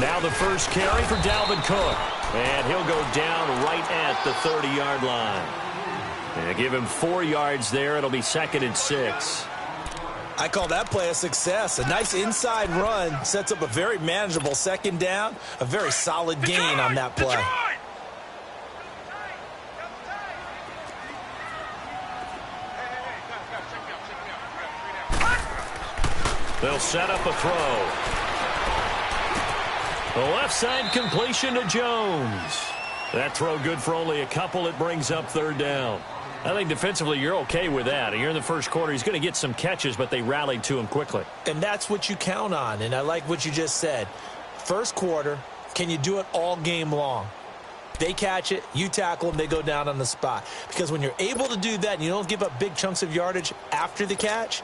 Now the first carry for Dalvin Cook. And he'll go down right at the 30-yard line. And give him 4 yards there. It'll be 2nd and 6. I call that play a success. A nice inside run sets up a very manageable 2nd down. A very solid gain on that play. They'll set up a throw. The left side completion to Jones. That throw good for only a couple. It brings up 3rd down. I think defensively you're okay with that. Here in the first quarter, he's going to get some catches, but they rallied to him quickly. And that's what you count on, and I like what you just said. First quarter, can you do it all game long? They catch it, you tackle them, they go down on the spot. Because when you're able to do that and you don't give up big chunks of yardage after the catch,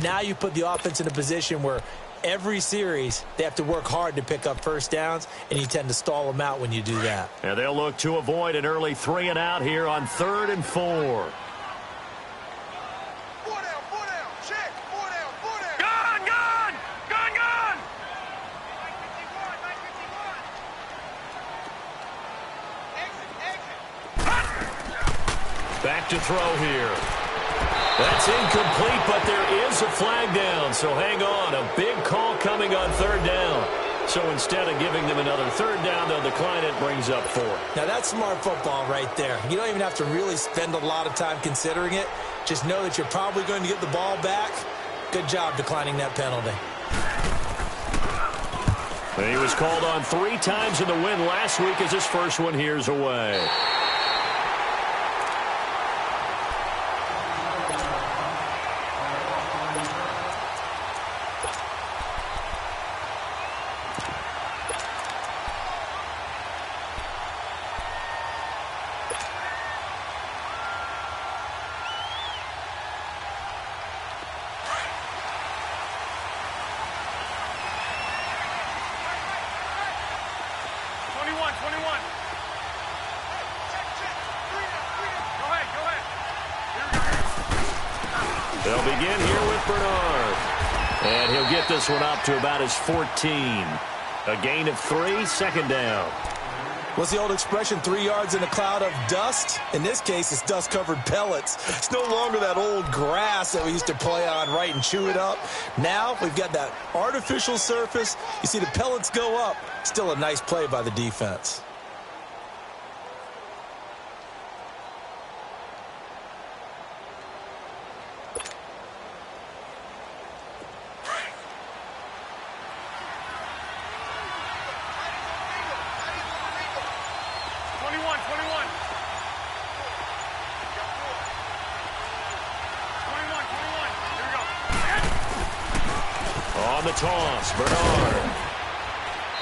now you put the offense in a position where every series they have to work hard to pick up first downs, and you tend to stall them out when you do that. And they'll look to avoid an early 3 and out here on 3rd and 4. Back to throw here. That's incomplete, but there is a flag down, so hang on. A big call coming on 3rd down. So instead of giving them another 3rd down, they'll decline it, brings up 4. Now that's smart football right there. You don't even have to really spend a lot of time considering it. Just know that you're probably going to get the ball back. Good job declining that penalty. And he was called on 3 times in the win last week as his first one here's away. They'll begin here with Bernard. And he'll get this one up to about his 14. A gain of 3, 2nd down. What's the old expression, 3 yards in a cloud of dust? In this case, it's dust-covered pellets. It's no longer that old grass that we used to play on, right, and chew it up. Now we've got that artificial surface. You see the pellets go up. Still a nice play by the defense. The toss, Bernard.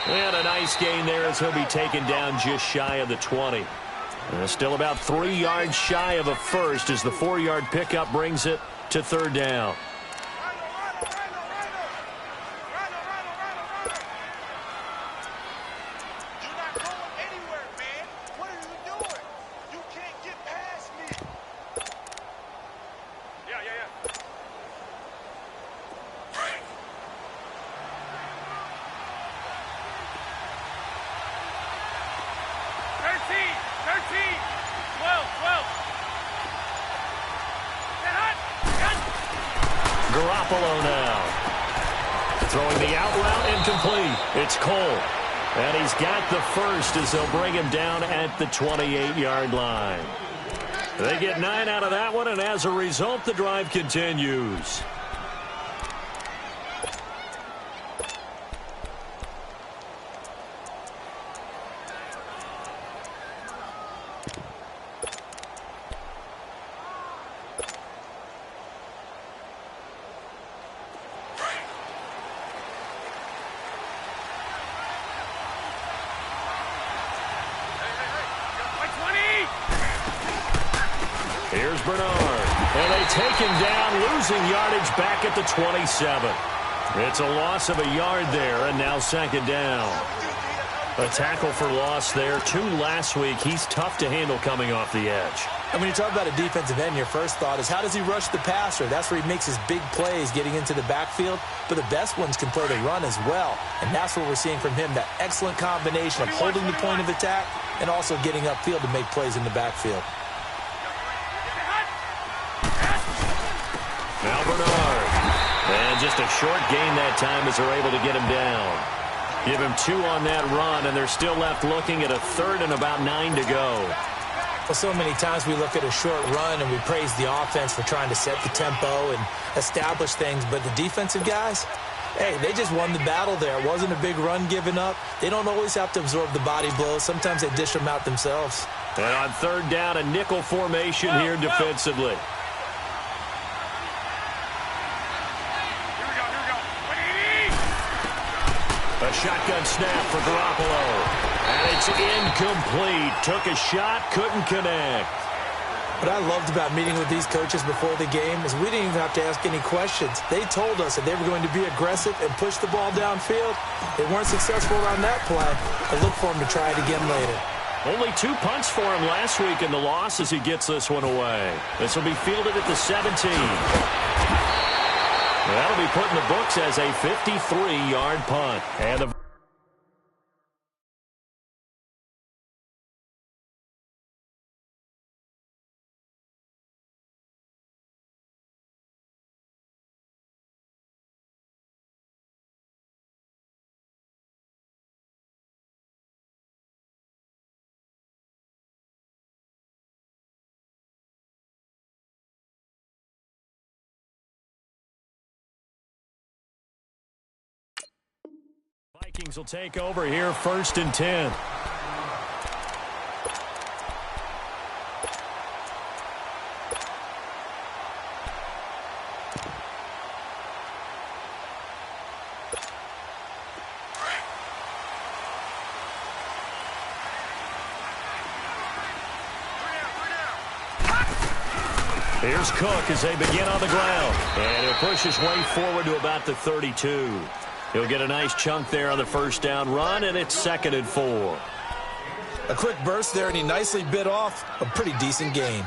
And a nice gain there as he'll be taken down just shy of the 20. Still about 3 yards shy of a first as the 4-yard pickup brings it to 3rd down. Throwing the out route incomplete. It's Cole. And he's got the first as they'll bring him down at the 28-yard line. They get 9 out of that one, and as a result, the drive continues. Here's Bernard. And they take him down, losing yardage back at the 27. It's a loss of a yard there, and now 2nd down. A tackle for loss there. 2 last week. He's tough to handle coming off the edge. And when you talk about a defensive end, your first thought is, how does he rush the passer? That's where he makes his big plays getting into the backfield. But the best ones can play the run as well. And that's what we're seeing from him, that excellent combination of holding the point of attack and also getting upfield to make plays in the backfield. Now Bernard. And just a short gain that time as they're able to get him down. Give him 2 on that run, and they're still left looking at a 3rd and about 9 to go. Well, so many times we look at a short run and we praise the offense for trying to set the tempo and establish things. But the defensive guys, hey, they just won the battle there. It wasn't a big run given up. They don't always have to absorb the body blows. Sometimes they dish them out themselves. And on 3rd down, a nickel formation here defensively. A shotgun snap for Garoppolo. And it's incomplete. Took a shot, couldn't connect. What I loved about meeting with these coaches before the game is we didn't even have to ask any questions. They told us that they were going to be aggressive and push the ball downfield. They weren't successful on that play. I look for them to try it again later. Only 2 punts for him last week in the loss as he gets this one away. This will be fielded at the 17. That'll be put in the books as a 53-yard punt. And the Vikings will take over here, 1st and 10. Here's Cook as they begin on the ground. And he'll push his way forward to about the 32. He'll get a nice chunk there on the 1st down run, and it's 2nd and 4. A quick burst there, and he nicely bit off a pretty decent gain.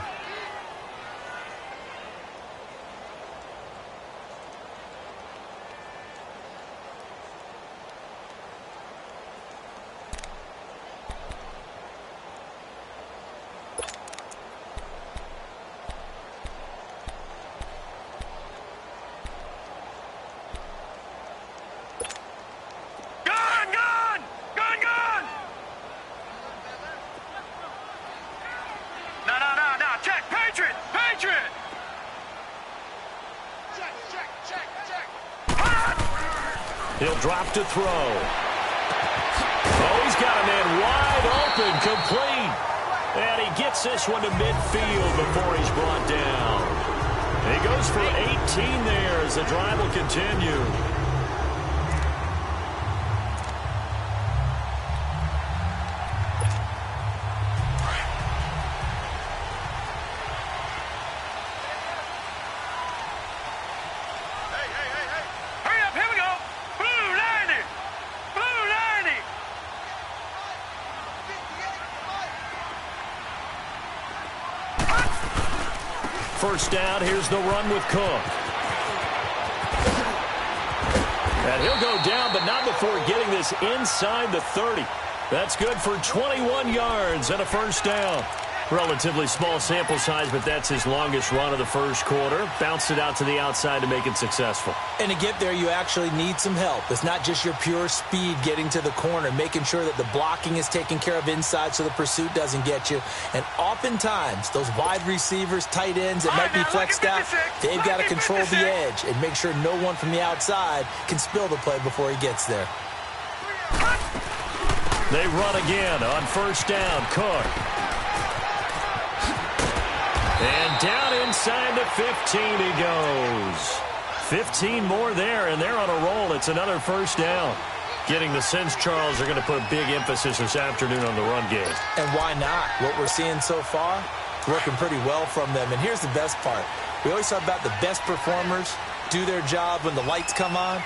He'll drop to throw. Oh, he's got a man wide open, complete. And he gets this one to midfield before he's brought down. He goes for 18 there as the drive will continue. First down, here's the run with Cook. And he'll go down, but not before getting this inside the 30. That's good for 21 yards and a 1st down. Relatively small sample size, but that's his longest run of the 1st quarter. Bounced it out to the outside to make it successful. And to get there, you actually need some help. It's not just your pure speed getting to the corner, making sure that the blocking is taken care of inside so the pursuit doesn't get you. And oftentimes, those wide receivers, tight ends that might be flexed out, they've got to control the edge and make sure no one from the outside can spill the play before he gets there. They run again on 1st down. Cook. And down inside the 15 he goes. 15 more there, and they're on a roll. It's another 1st down. Getting the sense, Charles, are going to put a big emphasis this afternoon on the run game. And why not? What we're seeing so far, working pretty well from them. And here's the best part. We always talk about the best performers do their job when the lights come on.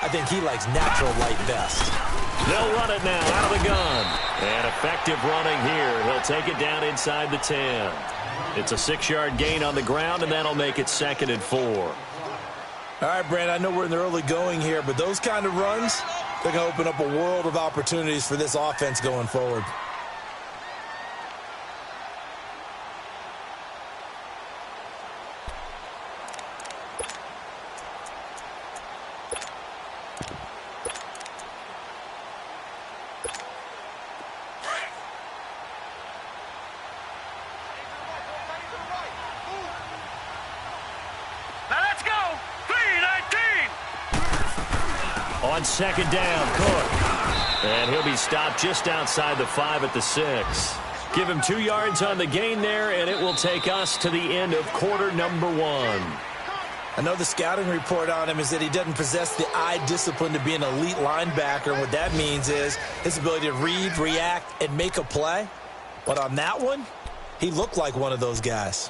I think he likes natural light best. They'll run it now out of the gun. And effective running here. He'll take it down inside the 10. It's a 6-yard gain on the ground, and that'll make it 2nd and 4. All right, Brand, I know we're in the early going here, but those kind of runs, they're going to open up a world of opportunities for this offense going forward. On 2nd down, Cook. And he'll be stopped just outside the 5 at the 6. Give him 2 yards on the gain there, and it will take us to the end of quarter number 1. I know the scouting report on him is that he doesn't possess the eye discipline to be an elite linebacker. What that means is his ability to read, react, and make a play. But on that one, he looked like one of those guys.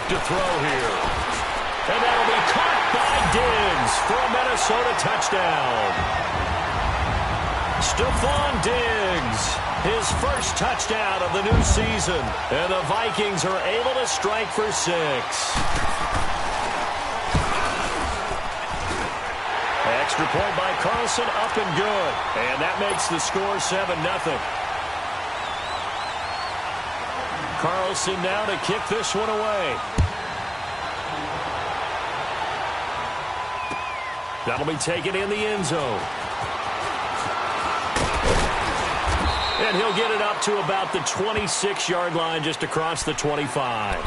To throw here. And that'll be caught by Diggs for a Minnesota touchdown. Stephon Diggs, his first touchdown of the new season. And the Vikings are able to strike for 6. Extra point by Carlson, up and good. And that makes the score 7-0. Carlson now to kick this one away. That'll be taken in the end zone. And he'll get it up to about the 26-yard line, just across the 25.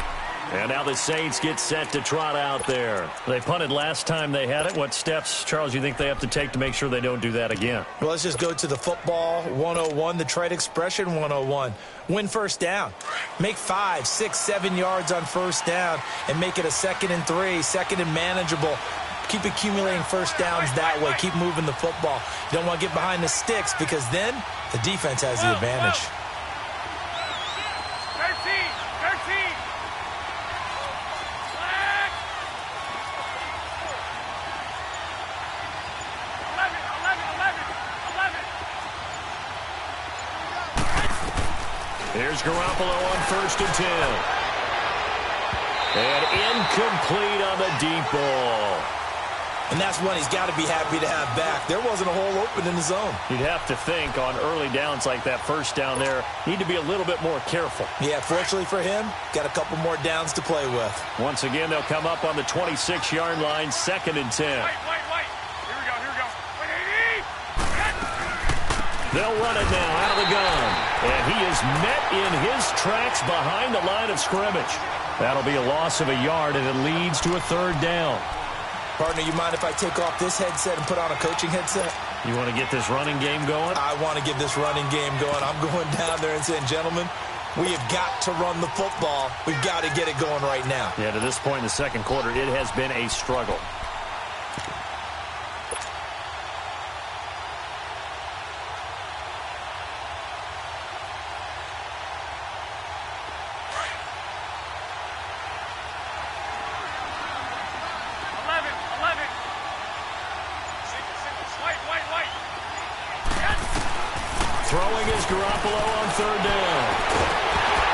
And now the Saints get set to trot out there. They punted last time they had it. What steps, Charles, you think they have to take to make sure they don't do that again? Well, let's just go to the football 101, the trade expression 101. Win first down. Make 5, 6, 7 yards on first down and make it a 2nd and 3, 2nd and manageable. Keep accumulating first downs that way. Keep moving the football. You don't want to get behind the sticks because then the defense has the advantage. 13. Here's Garoppolo on 1st and 10. And incomplete on the deep ball. And that's one he's got to be happy to have back. There wasn't a hole open in the zone. You'd have to think on early downs like that first down there, need to be a little bit more careful. Yeah, fortunately for him, got a couple more downs to play with. Once again, they'll come up on the 26-yard line, 2nd and 10. Wait. Here we go. They'll run it now out of the gun. And he is met in his tracks behind the line of scrimmage. That'll be a loss of a yard, and it leads to a 3rd down. Partner, you mind if I take off this headset and put on a coaching headset? You want to get this running game going? I want to get this running game going. I'm going down there and saying, gentlemen, we have got to run the football. We've got to get it going right now. Yeah, to this point in the 2nd quarter, it has been a struggle. Throwing is Garoppolo on 3rd down.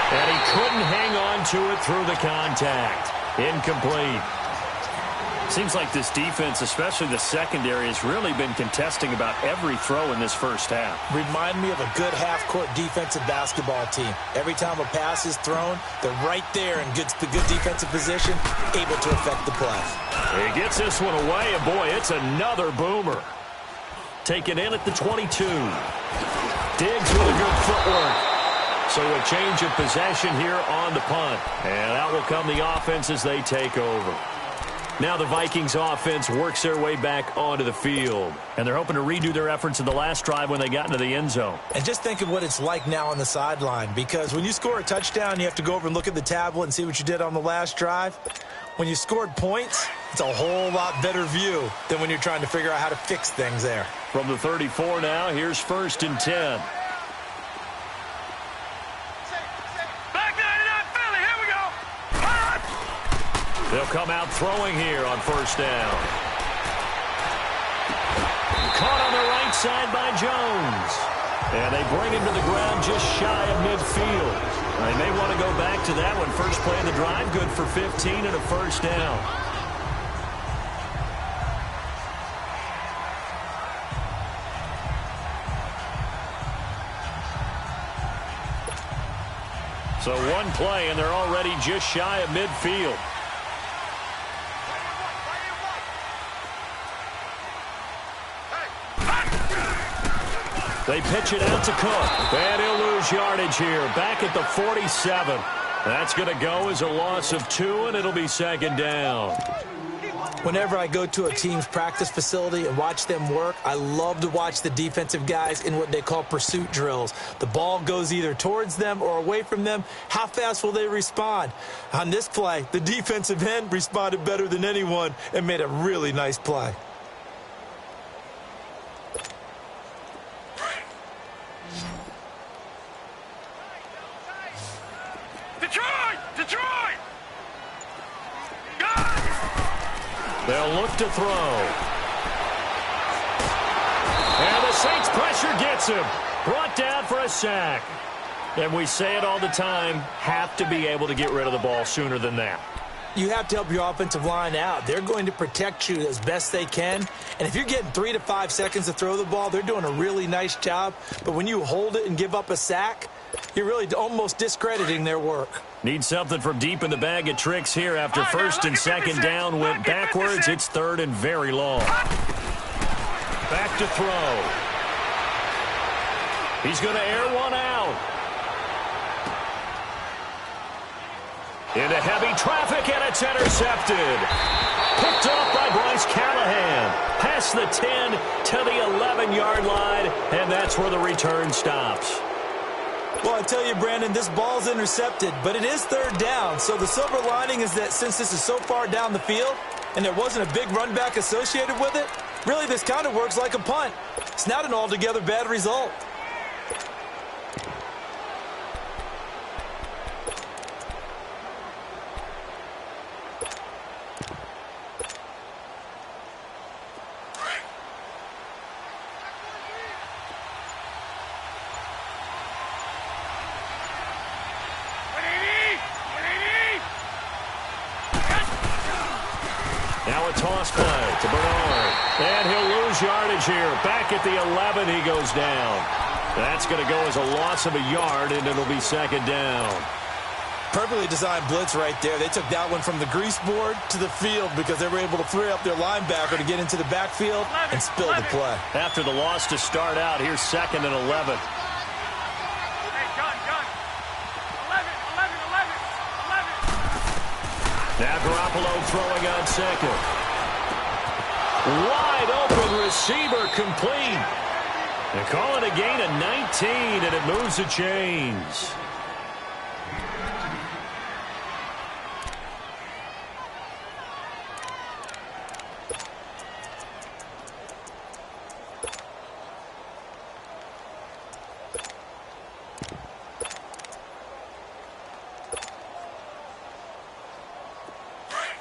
And he couldn't hang on to it through the contact. Incomplete. Seems like this defense, especially the secondary, has really been contesting about every throw in this first half. Remind me of a good half-court defensive basketball team. Every time a pass is thrown, they're right there in good defensive position, able to affect the play. He gets this one away, and boy, it's another boomer. Taken in at the 22. Diggs with a good footwork. So a change of possession here on the punt. And out will come the offense as they take over. Now the Vikings offense works their way back onto the field. And they're hoping to redo their efforts in the last drive when they got into the end zone. And just think of what it's like now on the sideline, because when you score a touchdown, you have to go over and look at the tablet and see what you did on the last drive. When you scored points, it's a whole lot better view than when you're trying to figure out how to fix things there. From the 34 now, here's 1st and 10. They'll come out throwing here on 1st down. Caught on the right side by Jones. And they bring him to the ground just shy of midfield. They may want to go back to that one. First play of the drive, good for 15 and a 1st down. So one play, and they're already just shy of midfield. They pitch it out to Cook. And he'll lose yardage here. Back at the 47. That's going to go as a loss of 2, and it'll be 2nd down. Whenever I go to a team's practice facility and watch them work, I love to watch the defensive guys in what they call pursuit drills. The ball goes either towards them or away from them. How fast will they respond? On this play, the defensive end responded better than anyone and made a really nice play. Detroit! They'll look to throw. And the Saints pressure gets him. Brought down for a sack. And we say it all the time, have to be able to get rid of the ball sooner than that. You have to help your offensive line out. They're going to protect you as best they can. And if you're getting 3 to 5 seconds to throw the ball, they're doing a really nice job. But when you hold it and give up a sack, you're really almost discrediting their work. Need something from deep in the bag of tricks here after 1st and 2nd down went backwards. It's 3rd and very long. Back to throw. He's going to air one out. Into heavy traffic, and it's intercepted. Picked up by Bryce Callahan. Past the 10 to the 11-yard line, and that's where the return stops. Well, I tell you, Brandon, this ball's intercepted, but it is 3rd down. So the silver lining is that since this is so far down the field and there wasn't a big run back associated with it, really this kind of works like a punt. It's not an altogether bad result. Now a toss play to Bernard. And he'll lose yardage here. Back at the 11, he goes down. That's going to go as a loss of a yard, and it'll be 2nd down. Perfectly designed blitz right there. They took that one from the grease board to the field because they were able to free up their linebacker to get into the backfield and spill the play. After the loss to start out, here's 2nd and 11. Now Garoppolo throwing on 2nd. Wide open receiver complete. They call it a gain of 19, and it moves the chains.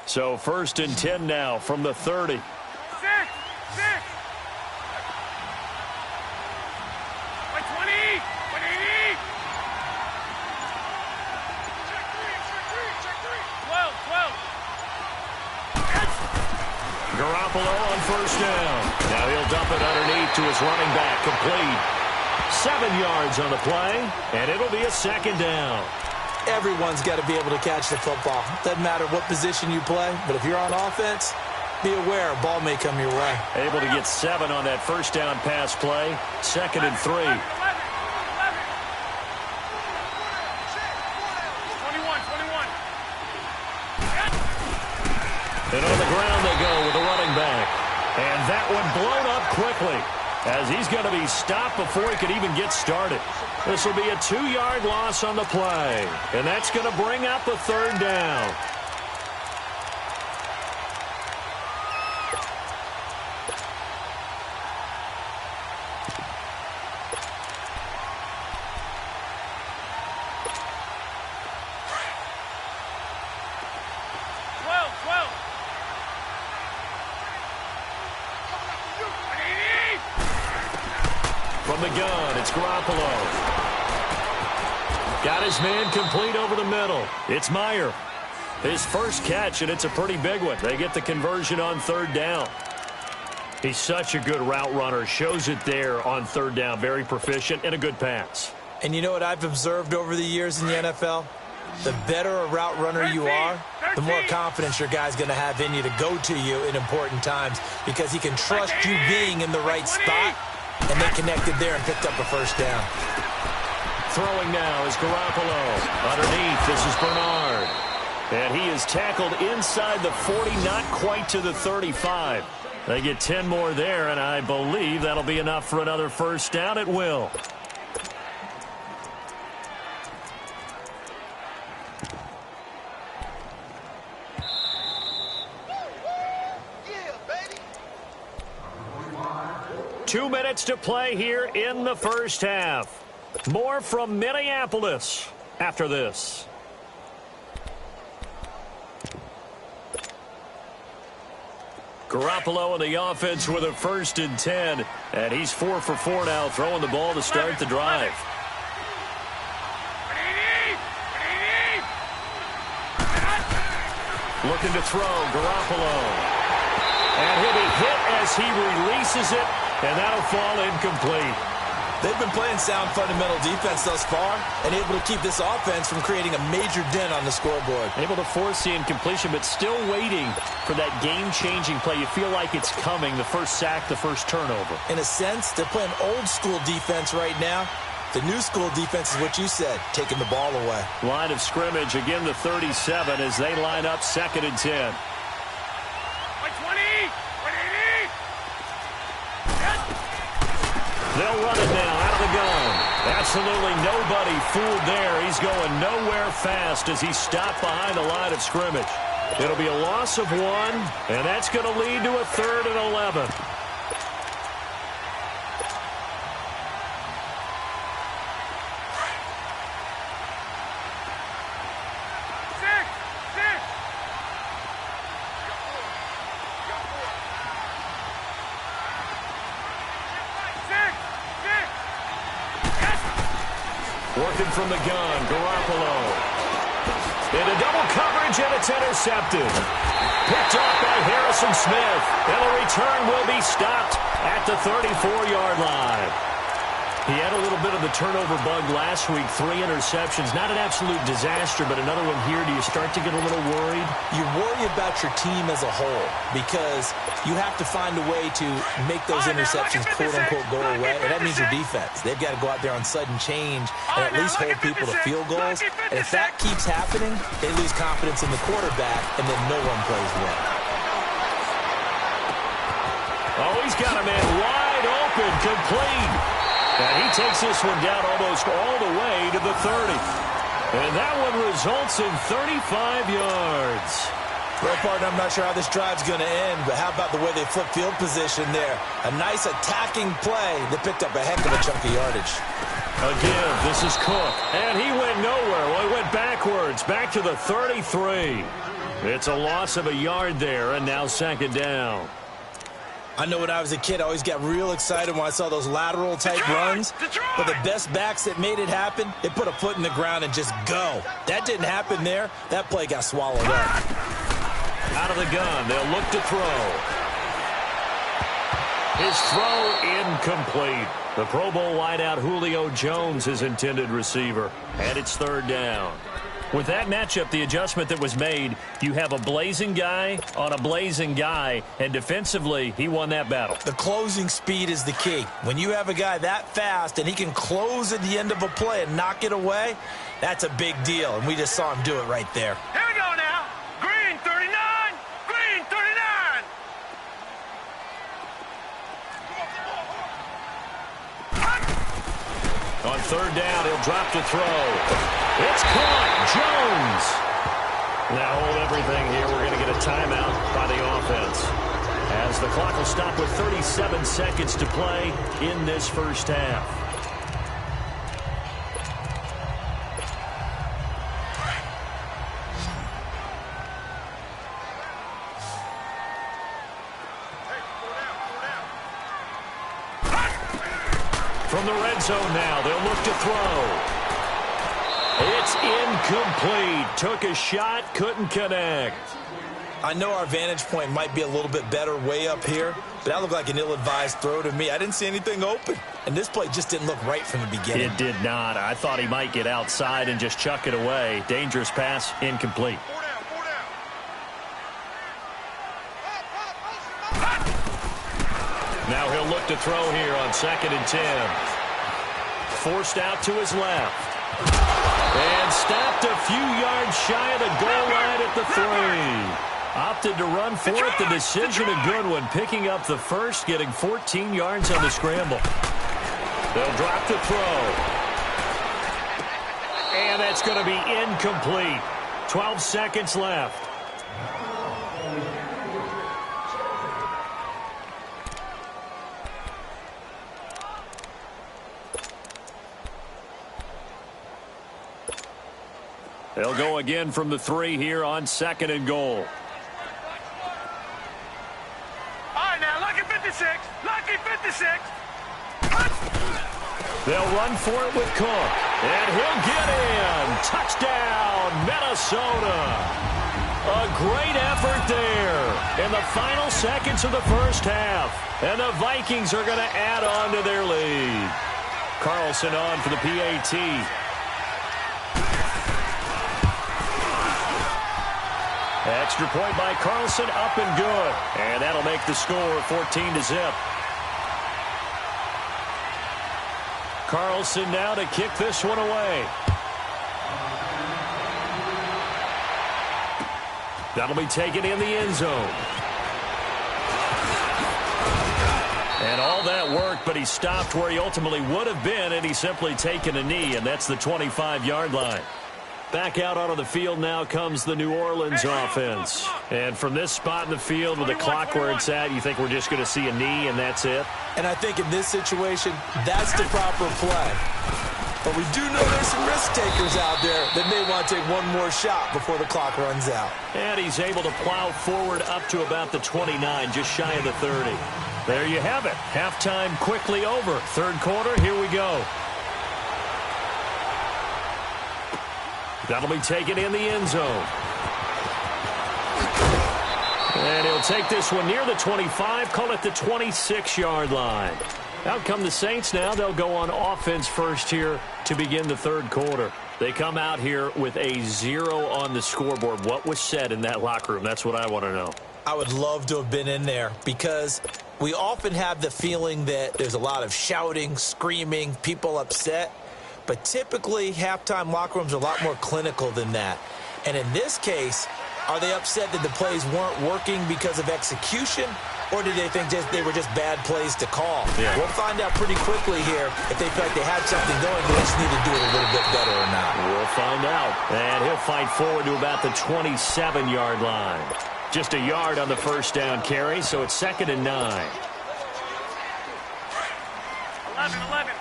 So 1st and 10 now from the 30. 6. By 20. 180. Check 3. 12. Garoppolo on 1st down. Now he'll dump it underneath to his running back. Complete. 7 yards on the play, and it'll be a 2nd down. Everyone's got to be able to catch the football. Doesn't matter what position you play, but if you're on offense, be aware a ball may come your way. Able to get 7 on that 1st down pass play. 2nd and 3. 21. And on the ground they go with a running back. And that one blown up quickly as he's going to be stopped before he could even get started. This will be a 2-yard loss on the play. And that's going to bring up a third down. From the gun, it's Garoppolo. Got his man complete over the middle. It's Meyer. His first catch, and it's a pretty big one. They get the conversion on third down. He's such a good route runner. Shows it there on third down. Very proficient and a good pass. And you know what I've observed over the years in the NFL? The better a route runner you are, the more confidence your guy's going to have in you to go to you in important times because he can trust you being in the right spot. And they connected there and picked up a first down. Throwing now is Garoppolo. Underneath, this is Bernard. And he is tackled inside the 40, not quite to the 35. They get 10 more there, and I believe that'll be enough for another first down. It will. Yeah, baby. 2 minutes to play here in the first half. More from Minneapolis after this. Garoppolo in the offense with a 1st and 10. And he's 4 for 4 now, throwing the ball to start the drive. Looking to throw, Garoppolo. And he'll be hit as he releases it, and that'll fall incomplete. They've been playing sound fundamental defense thus far and able to keep this offense from creating a major dent on the scoreboard. Able to force the incompletion, but still waiting for that game-changing play. You feel like it's coming, the first sack, the first turnover. In a sense, they're playing old-school defense right now. The new school defense is what you said, taking the ball away. Line of scrimmage, again the 37 as they line up 2nd and 10. They'll run it now out of the gun. Absolutely nobody fooled there. He's going nowhere fast as he's stopped behind the line of scrimmage. It'll be a loss of 1, and that's going to lead to a 3rd and 11. Working from the gun, Garoppolo. Into double coverage, and it's intercepted. Picked up by Harrison Smith. And the return will be stopped at the 34-yard line. He had a little bit of the turnover bug last week. 3 interceptions. Not an absolute disaster, but another one here. Do you start to get a little worried? You worry about your team as a whole because you have to find a way to make those interceptions quote-unquote go away, and that means your defense. They've got to go out there on sudden change and at least hold people to field goals. And if that keeps happening, they lose confidence in the quarterback, and then no one plays well. Oh, he's got a man wide open, complete. And he takes this one down almost all the way to the 30. And that one results in 35 yards. Well, partner, I'm not sure how this drive's going to end, but how about the way they flip field position there? A nice attacking play that picked up a heck of a chunk of yardage. Again, this is Cook. And he went nowhere. Well, he went backwards, back to the 33. It's a loss of a yard there, and now 2nd down. I know when I was a kid, I always got real excited when I saw those lateral-type runs. But the best backs that made it happen, they put a foot in the ground and just go. That didn't happen there. That play got swallowed up. Out of the gun, they'll look to throw. His throw incomplete. The Pro Bowl wideout Julio Jones, his intended receiver. And it's 3rd down. With that matchup, the adjustment that was made, you have a blazing guy on a blazing guy, and defensively, he won that battle. The closing speed is the key. When you have a guy that fast and he can close at the end of a play and knock it away, that's a big deal, and we just saw him do it right there. Here we go now. Green 39, green third down. He'll drop to throw. It's caught. Jones. Now hold everything here. We're going to get a timeout by the offense, as the clock will stop with 37 seconds to play in this first half. From the red zone now, they'll look to throw. It's incomplete. Took a shot, couldn't connect. I know our vantage point might be a little bit better way up here, but that looked like an ill-advised throw to me. I didn't see anything open, and this play just didn't look right from the beginning. It did not. I thought he might get outside and just chuck it away. Dangerous pass, incomplete. Now he'll look to throw here on 2nd and 10. Forced out to his left. And stopped a few yards shy of the goal line at the 3. Opted to run for it. The decision a good one. Picking up the first, getting 14 yards on the scramble. They'll drop to throw. And that's going to be incomplete. 12 seconds left. They'll go again from the 3 here on 2nd and goal. All right, now, lucky 56. Lucky 56. They'll run for it with Cook. And he'll get in. Touchdown, Minnesota. A great effort there in the final seconds of the first half. And the Vikings are going to add on to their lead. Carlson on for the PAT. Extra point by Carlson, up and good. And that'll make the score 14-0. Carlson now to kick this one away. That'll be taken in the end zone. And all that worked, but he stopped where he ultimately would have been, and he's simply taken a knee, and that's the 25-yard line. Back out onto the field now comes the New Orleans offense. And from this spot in the field with the clock where it's at, you think we're just going to see a knee and that's it? And I think in this situation, that's the proper play. But we do know there's some risk takers out there that may want to take one more shot before the clock runs out. And he's able to plow forward up to about the 29, just shy of the 30. There you have it. Halftime quickly over. Third quarter, here we go. That'll be taken in the end zone. And he'll take this one near the 25, call it the 26-yard line. Out come the Saints now. They'll go on offense first here to begin the third quarter. They come out here with a 0 on the scoreboard. What was said in that locker room? That's what I want to know. I would love to have been in there because we often have the feeling that there's a lot of shouting, screaming, people upset. But typically, halftime locker rooms are a lot more clinical than that. And in this case, are they upset that the plays weren't working because of execution? Or did they think they were just bad plays to call? Yeah. We'll find out pretty quickly here if they feel like they had something going, but they just need to do it a little bit better or not. We'll find out. And he'll fight forward to about the 27-yard line. Just a yard on the first down carry, so it's 2nd and 9. 11.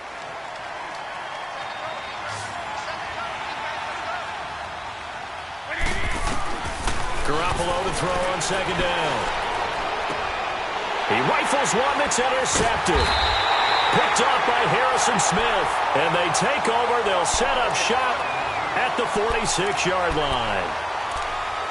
Garoppolo to throw on 2nd down. He rifles one that's intercepted. Picked off by Harrison Smith. And they take over. They'll set up shop at the 46-yard line.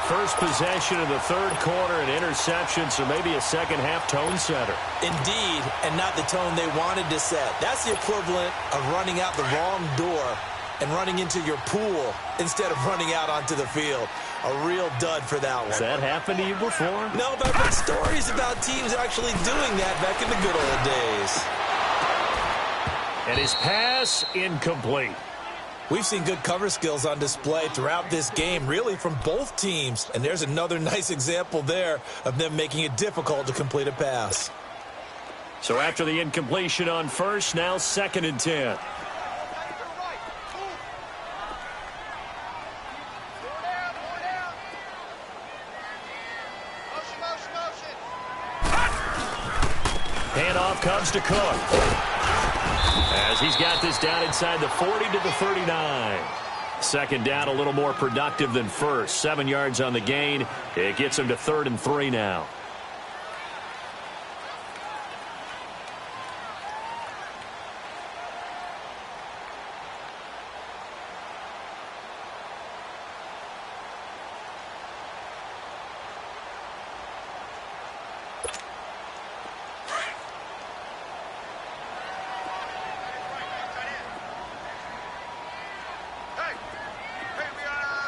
First possession of the third quarter, an interception, so maybe a second-half tone setter. Indeed, and not the tone they wanted to set. That's the equivalent of running out the wrong door and running into your pool instead of running out onto the field. A real dud for that one. Has that happened to you before? No, but I've heard stories about teams actually doing that back in the good old days. And his pass incomplete. We've seen good cover skills on display throughout this game, really from both teams. And there's another nice example there of them making it difficult to complete a pass. So after the incompletion on first, now 2nd and 10. handoff comes to Cook. As he's got this down inside the 40 to the 39. Second down, a little more productive than first. 7 yards on the gain. It gets him to 3rd and 3 now.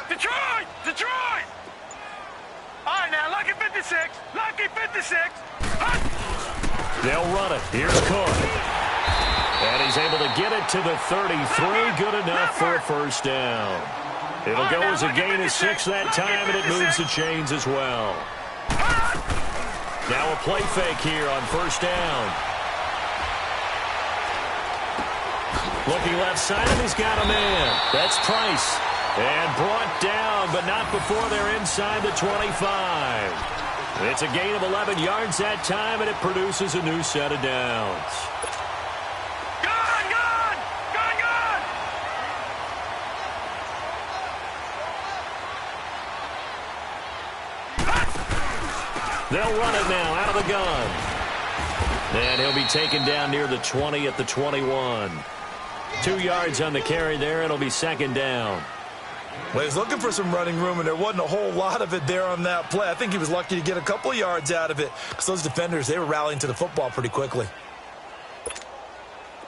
Detroit! Detroit! All right, now, lucky 56. Lucky 56. They'll run it. Here's Cook. And he's able to get it to the 33. Good enough for a first down. It'll go as a gain of 6 that time, and it moves the chains as well. Now a play fake here on first down. Looking left side, and he's got a man. That's Price. And brought down, but not before they're inside the 25. It's a gain of 11 yards that time, and it produces a new set of downs. Gone, gone! Gone, gone! They'll run it now out of the gun. And he'll be taken down near the 20 at the 21. 2 yards on the carry there. It'll be second down. Well, he's looking for some running room, and there wasn't a whole lot of it there on that play. I think he was lucky to get a couple of yards out of it because those defenders, they were rallying to the football pretty quickly.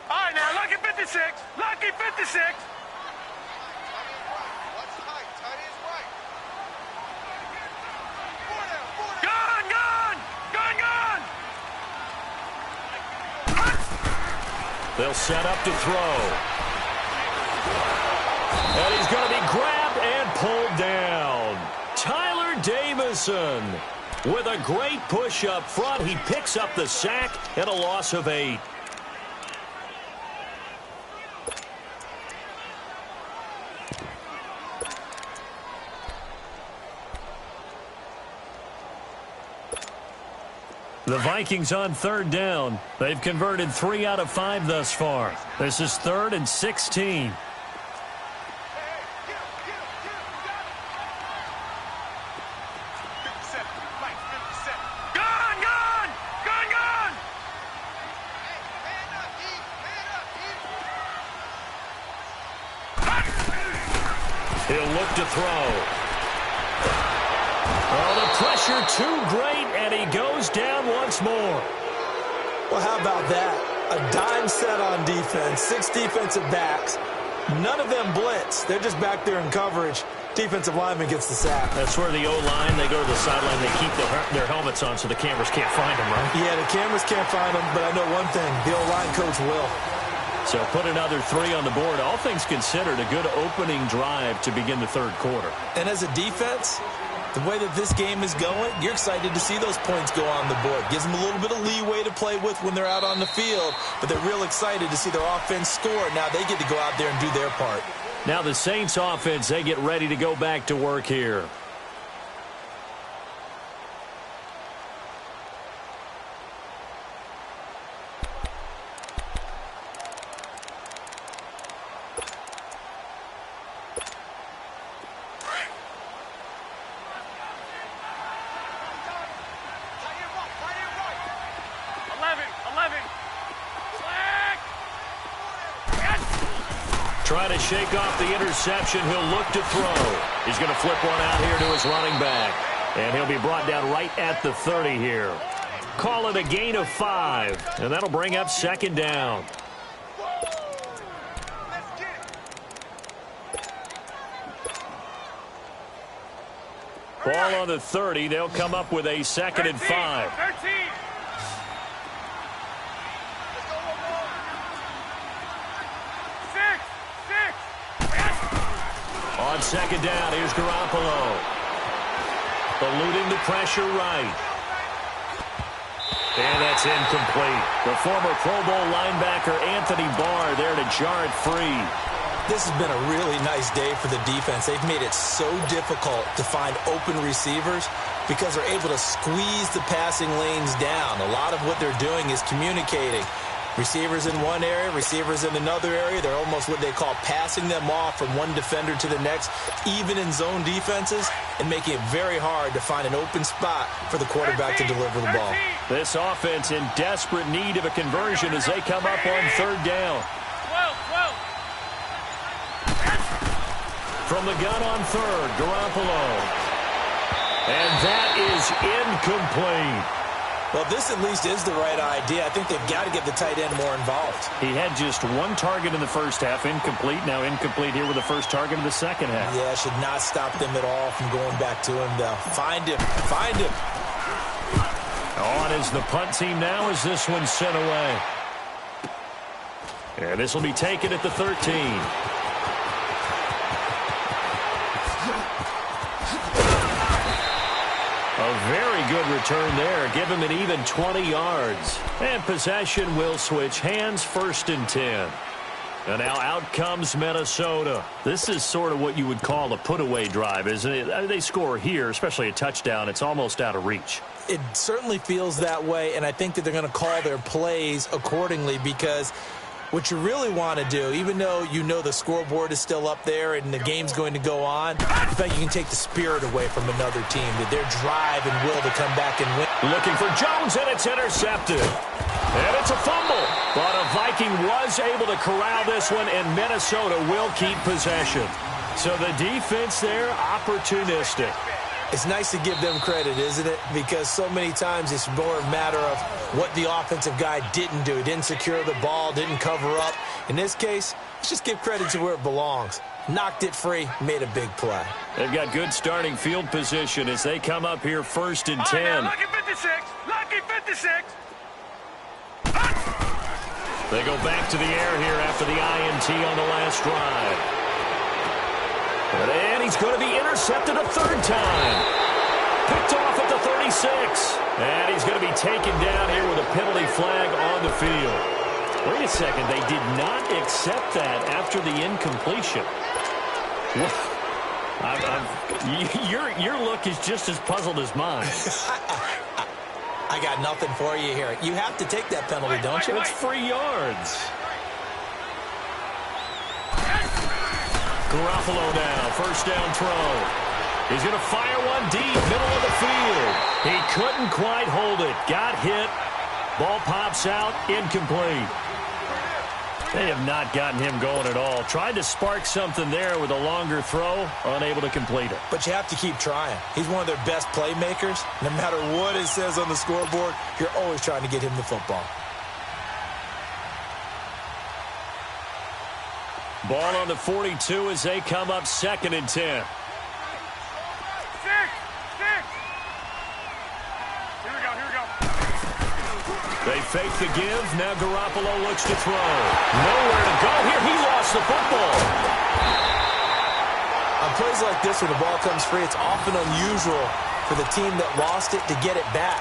All right, now, lucky 56. Lucky 56. Gone, gone! Gone, gone! They'll set up to throw. And he's going to be grabbed and pulled down. Tyler Davison with a great push up front. He picks up the sack and a loss of 8. The Vikings on third down. They've converted 3 out of 5 thus far. This is 3rd and 16. He'll look to throw. Oh, the pressure too great, and he goes down once more. Well, how about that? A dime set on defense, 6 defensive backs. None of them blitz. They're just back there in coverage. Defensive lineman gets the sack. That's where the O-line, they go to the sideline, they keep their helmets on so the cameras can't find them, right? Yeah, the cameras can't find them, but I know one thing. The O-line coach will. So put another 3 on the board. All things considered, a good opening drive to begin the third quarter. And as a defense, the way that this game is going, you're excited to see those points go on the board. Gives them a little bit of leeway to play with when they're out on the field, but they're real excited to see their offense score. Now they get to go out there and do their part. Now the Saints offense, they get ready to go back to work here. Trying to shake off the interception. He'll look to throw. He's going to flip one out here to his running back. And he'll be brought down right at the 30 here. Call it a gain of 5. And that'll bring up second down. Ball on the 30. They'll come up with a 2nd and 5. 13. On second down, here's Garoppolo. Eluding the pressure right. And that's incomplete. The former Pro Bowl linebacker Anthony Barr there to jar it free. This has been a really nice day for the defense. They've made it so difficult to find open receivers because they're able to squeeze the passing lanes down. A lot of what they're doing is communicating. Receivers in one area, receivers in another area. They're almost what they call passing them off from one defender to the next, even in zone defenses, and making it very hard to find an open spot for the quarterback to deliver the ball. This offense in desperate need of a conversion as they come up on third down. From the gun on third, Garoppolo. And that is incomplete. Well, this at least is the right idea. I think they've got to get the tight end more involved. He had just one target in the first half, incomplete. Now incomplete here with the first target of the second half. Yeah, should not stop them at all from going back to him, though. Find him. Find him. On is the punt team now as this one's sent away. And this will be taken at the 13. A very good return there. Give him an even 20 yards. And possession will switch hands, 1st and 10. And now out comes Minnesota. This is sort of what you would call a put-away drive, isn't it? They score here, especially a touchdown. It's almost out of reach. It certainly feels that way, and I think that they're going to call their plays accordingly because what you really want to do, even though you know the scoreboard is still up there and the game's going to go on, in fact, you can take the spirit away from another team, that their drive and will to come back and win. Looking for Jones, and it's intercepted. And it's a fumble. But a Viking was able to corral this one, and Minnesota will keep possession. So the defense there, opportunistic. It's nice to give them credit, isn't it? Because so many times it's more a matter of what the offensive guy didn't do. He didn't secure the ball, didn't cover up. In this case, let's just give credit to where it belongs. Knocked it free, made a big play. They've got good starting field position as they come up here 1st and 10. Now, lucky 56. Lucky 56. They go back to the air here after the INT on the last drive. And he's going to be intercepted a 3rd time. Picked off at the 36. And he's going to be taken down here with a penalty flag on the field. Wait a second. They did not accept that after the incompletion. Your look is just as puzzled as mine. I got nothing for you here. You have to take that penalty, don't you? It's free yards. Garoppolo now, 1st down throw. He's going to fire one deep, middle of the field. He couldn't quite hold it. Got hit. Ball pops out, incomplete. They have not gotten him going at all. Tried to spark something there with a longer throw, unable to complete it. But you have to keep trying. He's one of their best playmakers. No matter what it says on the scoreboard, you're always trying to get him the football. Ball on the 42 as they come up 2nd and 10. 6. Here we go. They fake the give. Now Garoppolo looks to throw. Nowhere to go here. He lost the football. On plays like this where the ball comes free, it's often unusual for the team that lost it to get it back.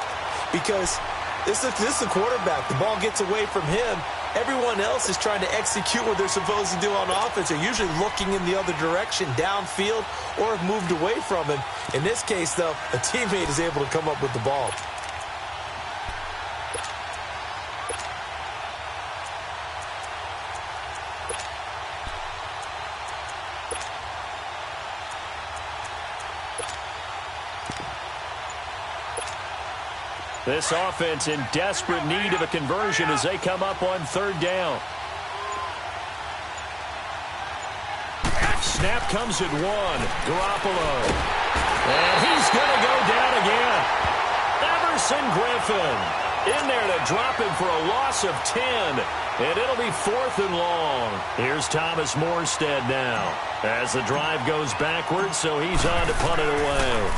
Because this is the quarterback. The ball gets away from him. Everyone else is trying to execute what they're supposed to do on offense. They're usually looking in the other direction, downfield, or have moved away from him. In this case, though, a teammate is able to come up with the ball. This offense in desperate need of a conversion as they come up on 3rd down. Snap comes at 1. Garoppolo. And he's going to go down again. Everson Griffin in there to drop him for a loss of 10. And it'll be 4th and long. Here's Thomas Morstead now as the drive goes backwards, so he's on to punt it away.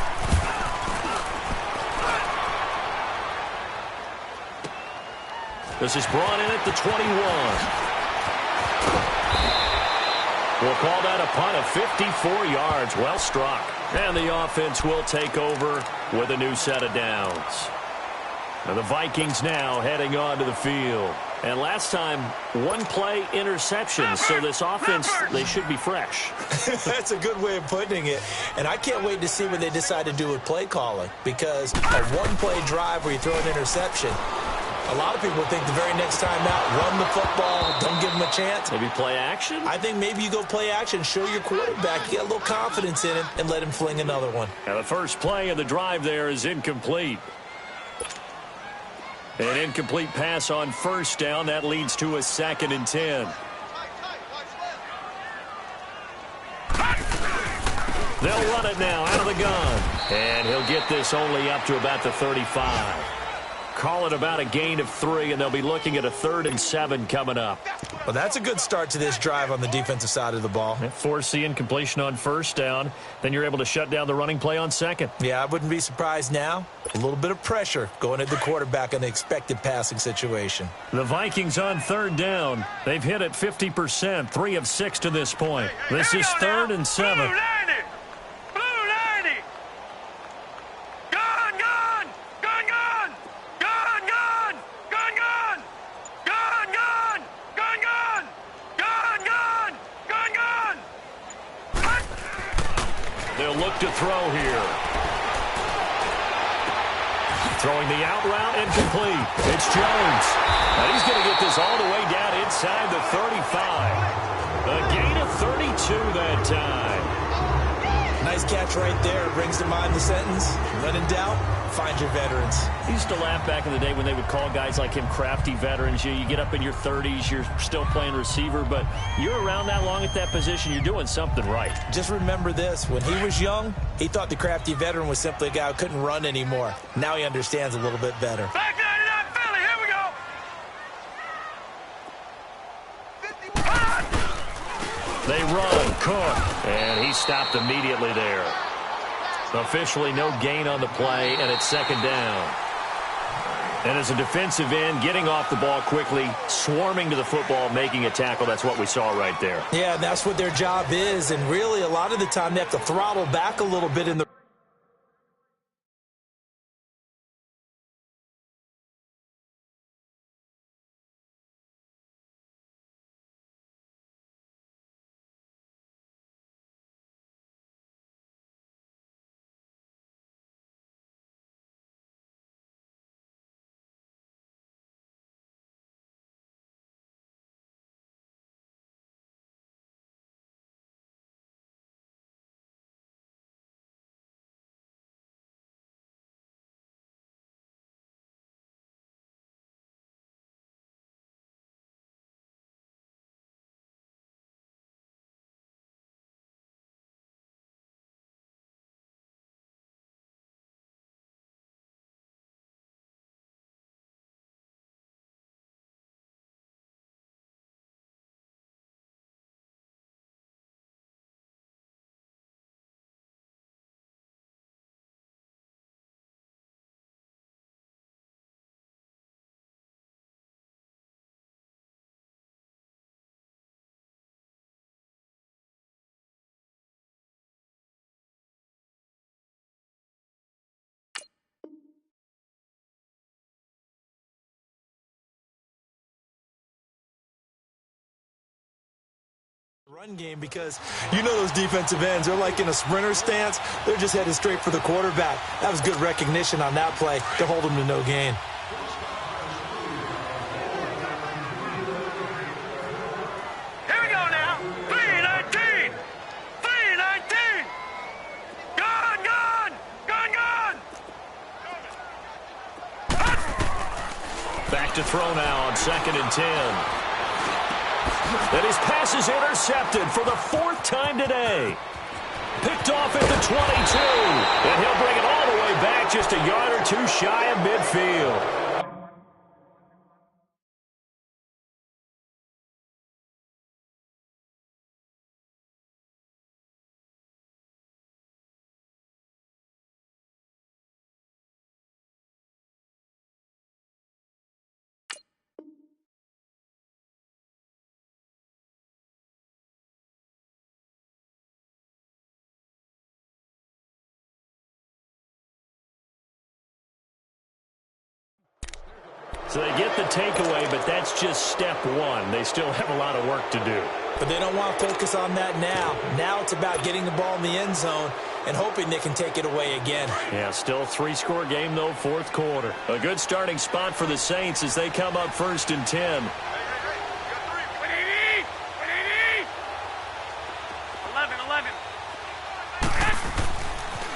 This is brought in at the 21. We'll call that a punt of 54 yards. Well struck. And the offense will take over with a new set of downs. And the Vikings now heading onto the field. And last time, one play interception. So this offense, they should be fresh. That's a good way of putting it. And I can't wait to see what they decide to do with play calling, because a one-play drive where you throw an interception, a lot of people think the very next time out, run the football, don't give them a chance. Maybe play action? I think maybe you go play action, show your quarterback, get a little confidence in him, and let him fling another one. Now the first play of the drive there is incomplete. An incomplete pass on first down. That leads to a 2nd and 10. They'll run it now out of the gun. And he'll get this only up to about the 35. Call it about a gain of 3, and they'll be looking at a 3rd and 7 coming up. Well, that's a good start to this drive on the defensive side of the ball. Force the incompletion on first down. Then you're able to shut down the running play on 2nd. Yeah, I wouldn't be surprised now. A little bit of pressure going at the quarterback in the expected passing situation. The Vikings on 3rd down. They've hit it 50%, 3 of 6 to this point. This is 3rd and 7. They'll look to throw here. Throwing the out route, incomplete. It's Jones. And he's going to get this all the way down inside the 35. A gain of 32 that time. Nice catch right there. Brings to mind the sentence, when in doubt, find your veterans. I used to laugh back in the day when they would call guys like him crafty veterans. You get up in your 30s, you're still playing receiver, but you're around that long at that position, you're doing something right. Just remember this. When he was young, he thought the crafty veteran was simply a guy who couldn't run anymore. Now he understands a little bit better. Back 99 Philly, here we go. They run, Cook, and he stopped immediately there. Officially no gain on the play, and it's 2nd down. And as a defensive end, getting off the ball quickly, swarming to the football, making a tackle, that's what we saw right there. Yeah, that's what their job is, and really a lot of the time they have to throttle back a little bit in the run game, because you know those defensive ends, they're like in a sprinter stance. They're just headed straight for the quarterback. That was good recognition on that play to hold him to no gain. Here we go now. 319. 319. Gone, gone. Gone, gone. Back to throw now on 2nd and 10. And his pass is intercepted for the 4th time today. Picked off at the 22. And he'll bring it all the way back just a yard or 2 shy of midfield. So they get the takeaway, but that's just step one. They still have a lot of work to do. But they don't want to focus on that now. Now it's about getting the ball in the end zone and hoping they can take it away again. Yeah, still a 3-score game, though, fourth quarter. A good starting spot for the Saints as they come up 1st and 10.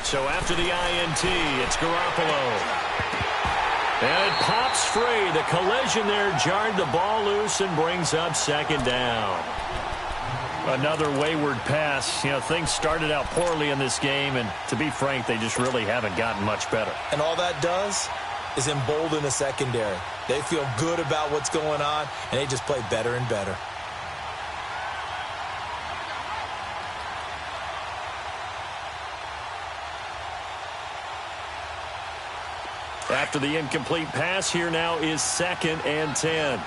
So after the INT, it's Garoppolo. And it pops free. The collision there jarred the ball loose and brings up 2nd down. Another wayward pass. You know, things started out poorly in this game, and to be frank, they just really haven't gotten much better. And all that does is embolden the secondary. They feel good about what's going on, and they just play better and better. After the incomplete pass, here now is 2nd and 10.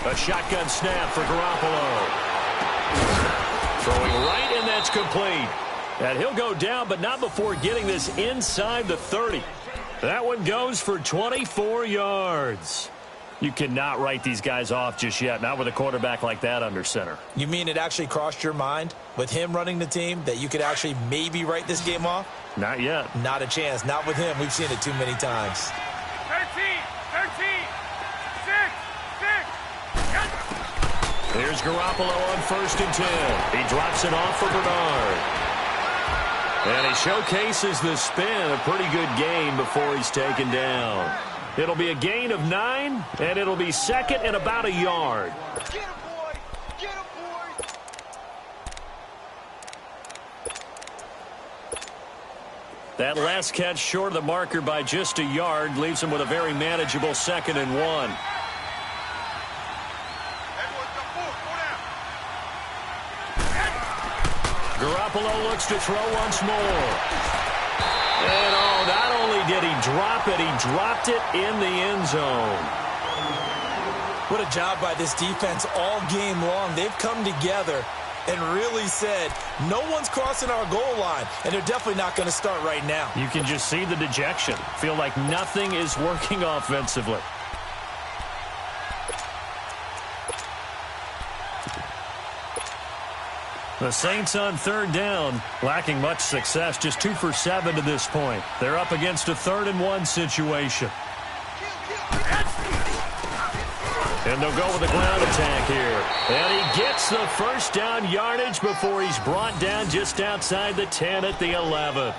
A shotgun snap for Garoppolo. Throwing right, and that's complete. And he'll go down, but not before getting this inside the 30. That one goes for 24 yards. You cannot write these guys off just yet, not with a quarterback like that under center. You mean it actually crossed your mind with him running the team that you could actually maybe write this game off? Not yet. Not a chance. Not with him. We've seen it too many times. 13, 6. Here's Garoppolo on 1st and 10. He drops it off for Bernard. And he showcases the spin. A pretty good game before he's taken down. It'll be a gain of 9, and it'll be 2nd and about a yard. Get him, boy! Get him, boy! That last catch short of the marker by just a yard leaves him with a very manageable 2nd and 1. Garoppolo looks to throw once more. And, oh, not only did he drop it, he dropped it in the end zone. What a job by this defense all game long. They've come together and really said, no one's crossing our goal line, and they're definitely not going to start right now. You can just see the dejection. Feel like nothing is working offensively. The Saints on 3rd down, lacking much success, just 2 for 7 to this point. They're up against a 3rd and 1 situation. And they'll go with a ground attack here. And he gets the 1st down yardage before he's brought down just outside the 10 at the 11.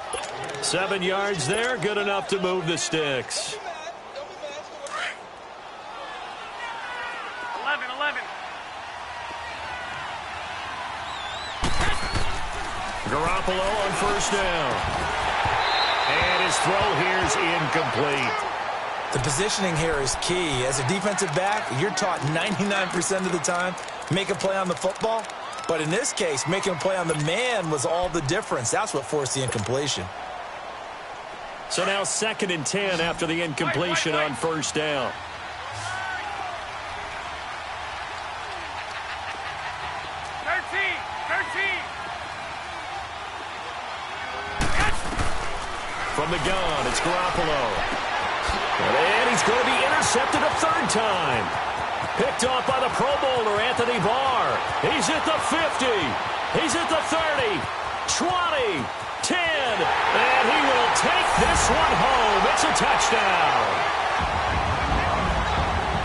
7 yards there, good enough to move the sticks. 11. Garoppolo on 1st down. And his throw here is incomplete. The positioning here is key. As a defensive back, you're taught 99% of the time, make a play on the football. But in this case, making a play on the man was all the difference. That's what forced the incompletion. So now 2nd and 10 after the incompletion on 1st down. From the gun, it's Garoppolo. And he's going to be intercepted a 3rd time. Picked off by the Pro Bowler, Anthony Barr. He's at the 50. He's at the 30, 20, 10. And he will take this one home. It's a touchdown.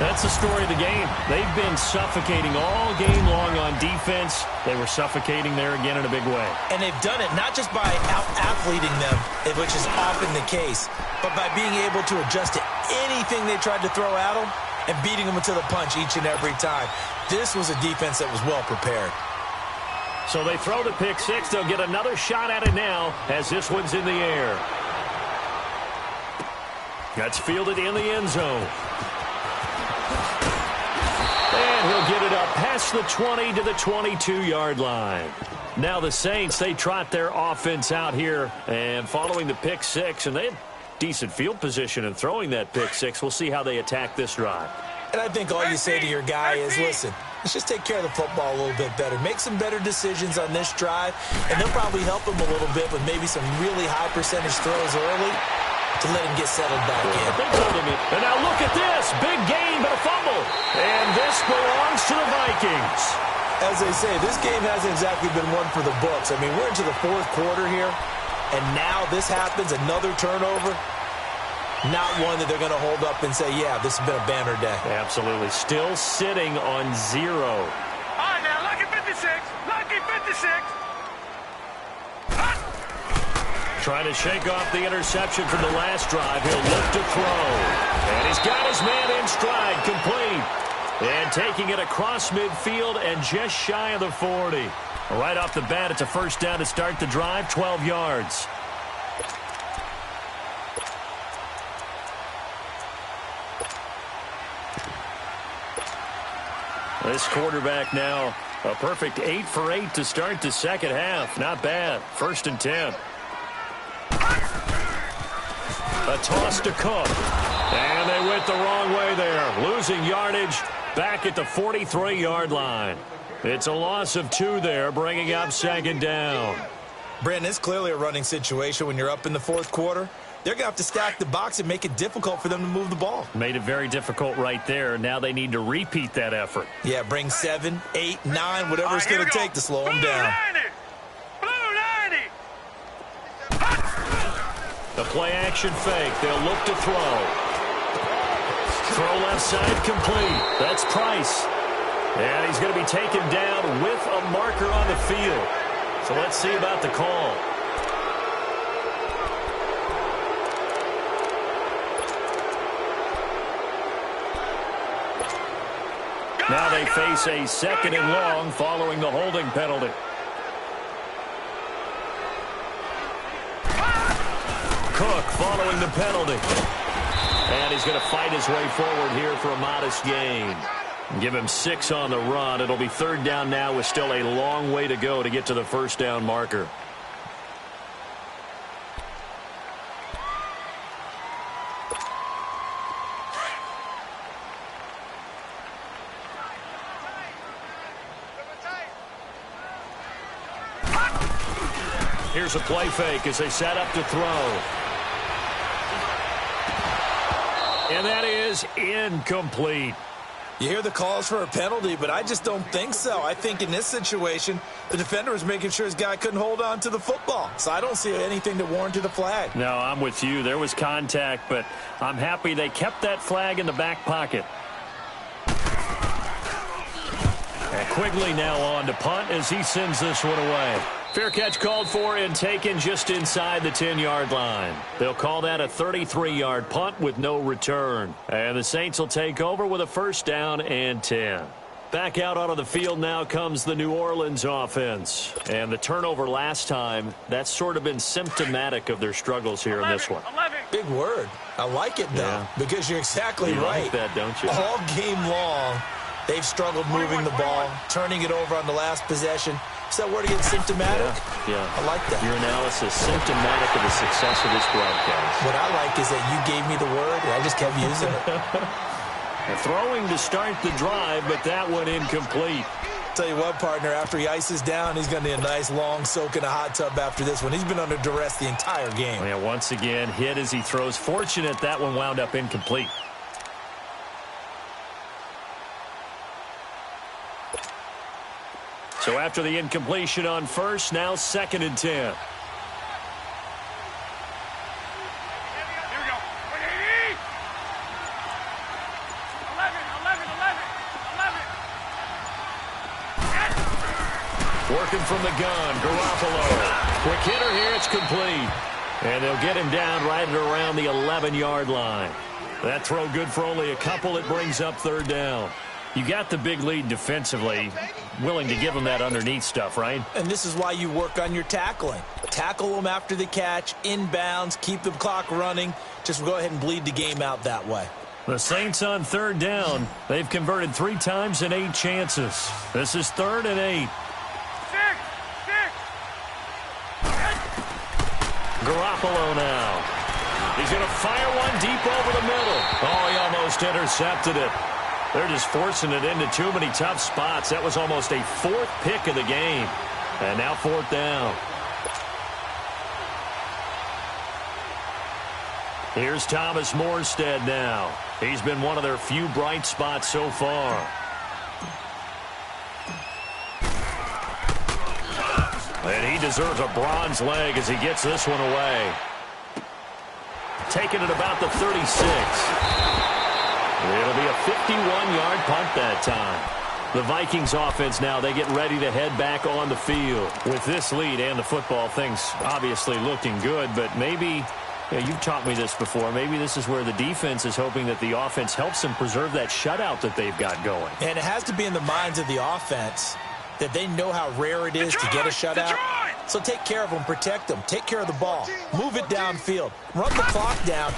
That's the story of the game. They've been suffocating all game long on defense. They were suffocating there again in a big way. And they've done it not just by out-athleting them, which is often the case, but by being able to adjust to anything they tried to throw at them and beating them to the punch each and every time. This was a defense that was well prepared. So they throw the pick 6. They'll get another shot at it now as this one's in the air. That's fielded in the end zone. And he'll get it up past the 20 to the 22-yard line. Now the Saints, they trot their offense out here and following the pick 6, and they have decent field position in throwing that pick 6. We'll see how they attack this drive. And I think all you say to your guy is, listen, Let's just take care of the football a little bit better. Make some better decisions on this drive, and they'll probably help him a little bit with maybe some really high percentage throws early to let him get settled back in. They told him and now look at this. Big gain, but a fumble. And this belongs to the Vikings. As they say, this game hasn't exactly been one for the books. I mean, we're into the fourth quarter here, and now this happens, another turnover. Not one that they're going to hold up and say, yeah, this has been a banner day. Absolutely. Still sitting on 0. All right, now, lucky 56. Lucky 56. Trying to shake off the interception from the last drive. He'll look to throw. And he's got his man in stride, complete. And taking it across midfield and just shy of the 40. Right off the bat, it's a first down to start the drive, 12 yards. This quarterback now, a perfect 8 for 8 to start the second half. Not bad. 1st and 10. A toss to Cook. And they went the wrong way there. Losing yardage back at the 43-yard line. It's a loss of 2 there, bringing up 2nd down. Brandon, it's clearly a running situation when you're up in the fourth quarter. They're going to have to stack the box and make it difficult for them to move the ball. Made it very difficult right there. Now they need to repeat that effort. Yeah, bring 7, 8, 9, whatever it's going to take to slow them down. Blue 90. The play action fake. They'll look to throw. Throw left side complete. That's Price. And he's going to be taken down with a marker on the field. So let's see about the call. Now they face a 2nd and long following the holding penalty. Cook following the penalty. And he's going to fight his way forward here for a modest gain. Give him 6 on the run. It'll be 3rd down now with still a long way to go to get to the first down marker. Here's a play fake as they set up to throw. And that is incomplete. You hear the calls for a penalty, but I just don't think so. I think in this situation, the defender was making sure his guy couldn't hold on to the football. So I don't see anything that warranted a flag. No, I'm with you. There was contact, but I'm happy they kept that flag in the back pocket. And Quigley now on to punt as he sends this one away. Fair catch called for and taken just inside the 10-yard line. They'll call that a 33-yard punt with no return. And the Saints will take over with a 1st down and 10. Back out onto the field now comes the New Orleans offense. And the turnover last time, that's sort of been symptomatic of their struggles here in this one. 11. Big word. I like it, though, because you're exactly right. Like that, don't you? All game long, they've struggled moving the ball, turning it over on the last possession. Is that word again, symptomatic? Yeah. I like that. Your analysis, symptomatic of the success of this broadcast. What I like is that you gave me the word, and I just kept using it. Throwing to start the drive, but that one incomplete. Tell you what, partner, after he ices down, he's going to need a nice long soak in a hot tub after this one. He's been under duress the entire game. Yeah, once again, hit as he throws. Fortunate that one wound up incomplete. So after the incompletion on 1st, now 2nd and 10. Here we go. 180. 11. Working from the gun, Garoppolo. Quick hitter here, it's complete. And they'll get him down right at around the 11-yard line. That throw good for only a couple. It brings up 3rd down. You got the big lead defensively, willing to give them that underneath stuff, right? And this is why you work on your tackling. Tackle them after the catch, inbounds, keep the clock running. Just go ahead and bleed the game out that way. The Saints on 3rd down. They've converted 3 times in 8 chances. This is 3rd and 8. 6. Garoppolo now. He's going to fire one deep over the middle. Oh, he almost intercepted it. They're just forcing it into too many tough spots. That was almost a fourth pick of the game. And now fourth down. Here's Thomas Morstead now. He's been one of their few bright spots so far. And he deserves a bronze leg as he gets this one away. Taking it about the 36. It'll be a 51-yard punt that time. The Vikings offense now, they get ready to head back on the field. With this lead and the football, things obviously looking good, but maybe, you've taught me this before, maybe this is where the defense is hoping that the offense helps them preserve that shutout that they've got going. And it has to be in the minds of the offense that they know how rare it is to get a shutout. So take care of them, protect them, take care of the ball, move it downfield, run the clock down.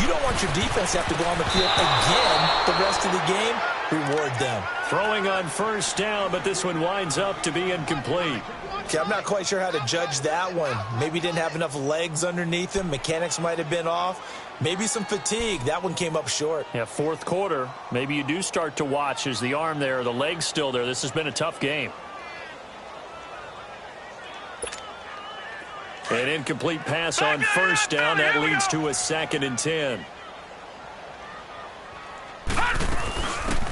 You don't want your defense to have to go on the field again the rest of the game. Reward them. Throwing on first down, but this one winds up to be incomplete. Okay, I'm not quite sure how to judge that one. Maybe didn't have enough legs underneath him. Mechanics might have been off. Maybe some fatigue. That one came up short. Yeah, fourth quarter. Maybe you do start to watch as the arm there, the leg's still there. This has been a tough game. An incomplete pass on first down. That leads to a 2nd and 10.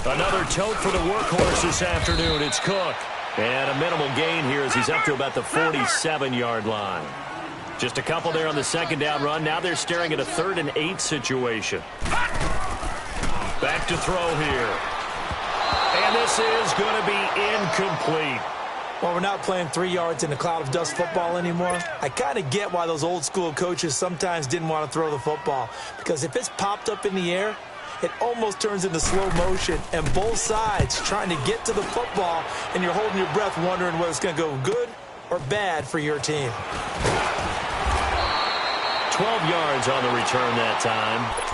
Another tote for the workhorse this afternoon. It's Cook. And a minimal gain here as he's up to about the 47-yard line. Just a couple there on the 2nd down run. Now they're staring at a 3rd and 8 situation. Back to throw here. And this is going to be incomplete. Well, we're not playing 3 yards in a cloud of dust football anymore. I kind of get why those old school coaches sometimes didn't want to throw the football. Because if it's popped up in the air, it almost turns into slow motion. And both sides trying to get to the football, and you're holding your breath wondering whether it's going to go good or bad for your team. 12 yards on the return that time.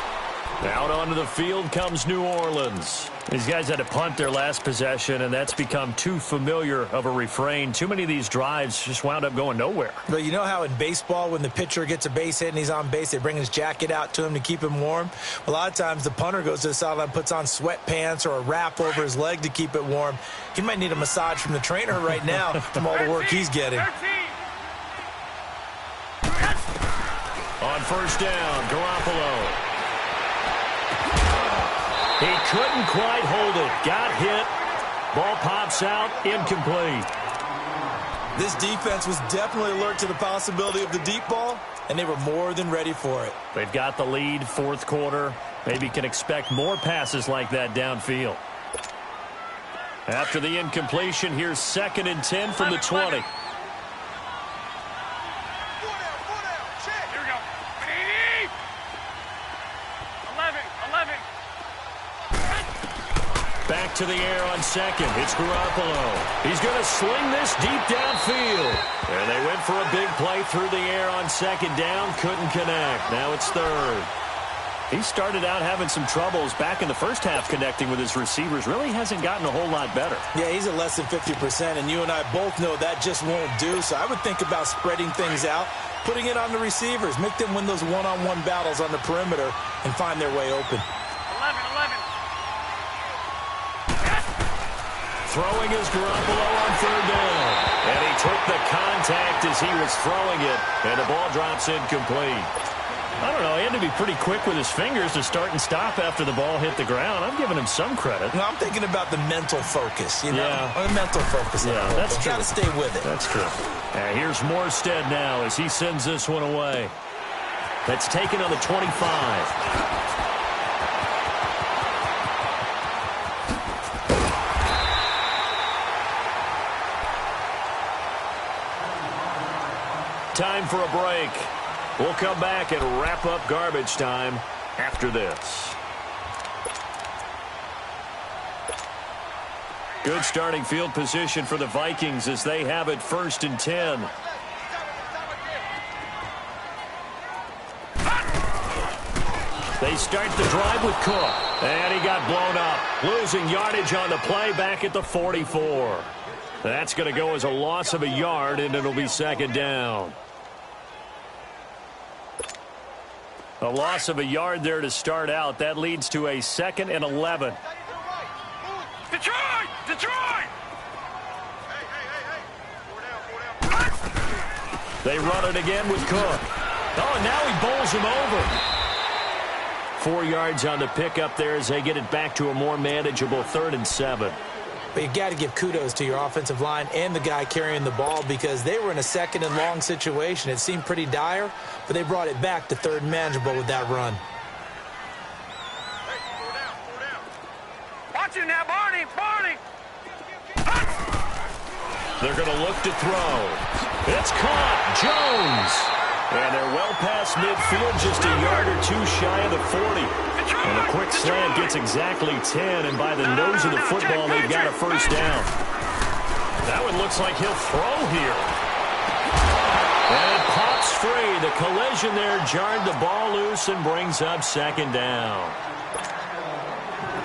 Out onto the field comes New Orleans. These guys had to punt their last possession, and that's become too familiar of a refrain. Too many of these drives just wound up going nowhere. But you know how in baseball, when the pitcher gets a base hit and he's on base, they bring his jacket out to him to keep him warm? A lot of times the punter goes to the sideline, puts on sweatpants or a wrap over his leg to keep it warm. He might need a massage from the trainer right now from all the work he's getting. On first down, Garoppolo. He couldn't quite hold it. Got hit. Ball pops out. Incomplete. This defense was definitely alert to the possibility of the deep ball, and they were more than ready for it. They've got the lead, fourth quarter. Maybe can expect more passes like that downfield. After the incompletion, here's 2nd and 10 from the 20. Back to the air on 2nd. It's Garoppolo. He's going to sling this deep downfield. And they went for a big play through the air on 2nd down. Couldn't connect. Now it's 3rd. He started out having some troubles back in the first half connecting with his receivers. Really hasn't gotten a whole lot better. Yeah, he's at less than 50%, and you and I both know that just won't do. So I would think about spreading things out, putting it on the receivers, make them win those one-on-one battles on the perimeter and find their way open. 11. Throwing is Garoppolo on 3rd down. And he took the contact as he was throwing it. And the ball drops incomplete. I don't know. He had to be pretty quick with his fingers to start and stop after the ball hit the ground. I'm giving him some credit. No, I'm thinking about the mental focus, you know? Yeah. Or the mental focus. Yeah, that's true. Got to stay with it. That's true. And here's Morstead now as he sends this one away. That's taken on the 25. Time for a break. We'll come back and wrap up garbage time after this. Good starting field position for the Vikings as they have it 1st and 10. They start the drive with Cook. And he got blown up. Losing yardage on the play back at the 44. That's going to go as a loss of a yard, and it'll be 2nd down. A loss of a yard there to start out. That leads to a 2nd and 11. Detroit! Detroit! They run it again with Cook. Oh, and now he bowls him over. 4 yards on the pickup there as they get it back to a more manageable 3rd and 7. But you got to give kudos to your offensive line and the guy carrying the ball because they were in a 2nd and long situation. It seemed pretty dire, but they brought it back to 3rd and manageable with that run. Watch him now, Barney! Barney! They're going to look to throw. It's caught. Jones. And they're well past midfield, just a yard or 2 shy of the 40. And a quick slant gets exactly 10, and by the nose of the football, they've got a 1st down. That one looks like he'll throw here. And it pops free. The collision there jarred the ball loose and brings up 2nd down.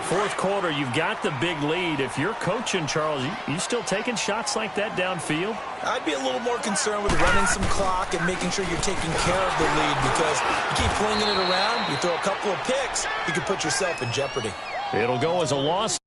4th quarter, you've got the big lead. If you're coaching, Charles, you still taking shots like that downfield? I'd be a little more concerned with running some clock and making sure you're taking care of the lead because you keep flinging it around, you throw a couple of picks, you could put yourself in jeopardy. It'll go as a loss.